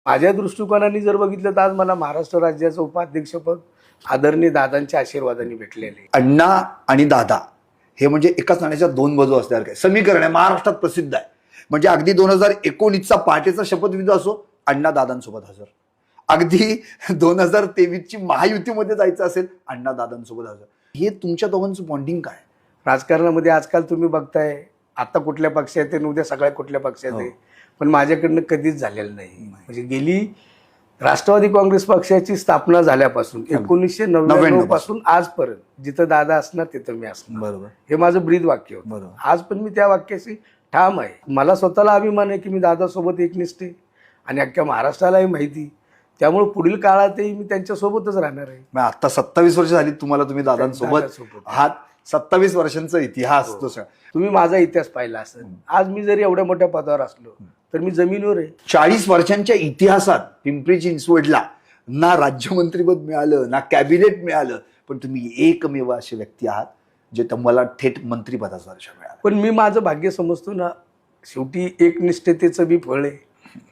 माझ्या दृष्टिकोनाने जर बघितलं तर आज मला महाराष्ट्र राज्याचं उपाध्यक्षपद आदरणीय दादांच्या आशीर्वादाने भेटलेले. अण्णा आणि दादा हे म्हणजे एकाच नाण्याच्या दोन बाजू असल्यासारखं समीकरण आहे, महाराष्ट्रात प्रसिद्ध आहे. म्हणजे अगदी 2019चा पहाटेचा शपथविधी असो, अण्णा दादांसोबत हजर. अगदी 2023ची महायुतीमध्ये जायचं असेल, अण्णा दादांसोबत हजर. हे तुमच्या दोघांचं बॉन्डिंग काय? राजकारणामध्ये आजकाल तुम्ही बघताय, आता कुठल्या पक्षात आहे, उद्या सगळ्या कुठल्या पक्षात आहे, पण माझ्याकडनं कधीच झालेलं नाही. म्हणजे गेली राष्ट्रवादी काँग्रेस पक्षाची स्थापना झाल्यापासून 1999 पासून आजपर्यंत जिथं दादा असणार तिथं मी असणार. बरोबर, हे माझं ब्रीद वाक्य होतं. बरोबर. आज पण मी त्या वाक्याशी ठाम आहे. मला स्वतःला अभिमान आहे की मी दादासोबत एकनिष्ठ आहे आणि अख्ख्या महाराष्ट्रालाही माहिती. त्यामुळे पुढील काळातही मी त्यांच्यासोबतच राहणार आहे. आता 27 वर्ष झाली तुम्हाला, तुम्ही दादांसोबत दादासोबत. आहात. 27 वर्षांचा इतिहास तो सगळा. तुम्ही माझा इतिहास पाहिला असेल. आज मी जरी एवढ्या मोठ्या पदावर असलो तर मी जमिनीवर आहे. 40 वर्षांच्या इतिहासात पिंपरी चिंचवडला ना राज्यमंत्रीपद मिळालं, ना कॅबिनेट मिळालं, पण तुम्ही एकमेव असे व्यक्ती आहात जे तुम्हाला थेट मंत्रिपदाचा दर्जा मिळाला. पण मी माझं भाग्य समजतो ना, शेवटी एकनिष्ठतेचं बी फळ आहे.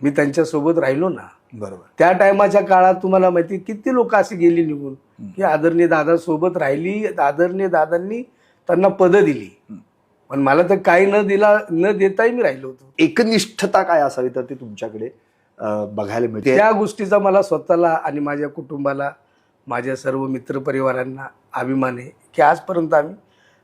मी त्यांच्यासोबत राहिलो ना. बरोबर. त्या टायमाच्या काळात तुम्हाला माहिती किती लोक अशी गेली निघून की आदरणीय दादासोबत राहिली, आदरणीय दादांनी त्यांना पदं दिली, पण मला तर काही न देताही मी राहिलो होतो. एकनिष्ठता काय असावी तर ते तुमच्याकडे बघायला मिळते. त्या गोष्टीचा मला स्वतःला आणि माझ्या कुटुंबाला, माझ्या सर्व मित्रपरिवारांना अभिमान आहे की आजपर्यंत आम्ही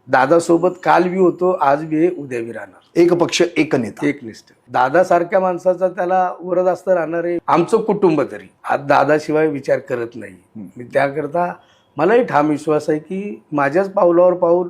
दादासोबत काल बी होतो, आज बी आहे, उद्या बी राहणार. एक पक्ष एक नेता. एकनिष्ठ दादासारख्या माणसाचा त्याला वरद राहणार आहे. आमचं कुटुंब तरी आज दादाशिवाय विचार करत नाही. मी त्याकरता मलाही ठाम विश्वास आहे की माझ्याच पावलावर पाऊल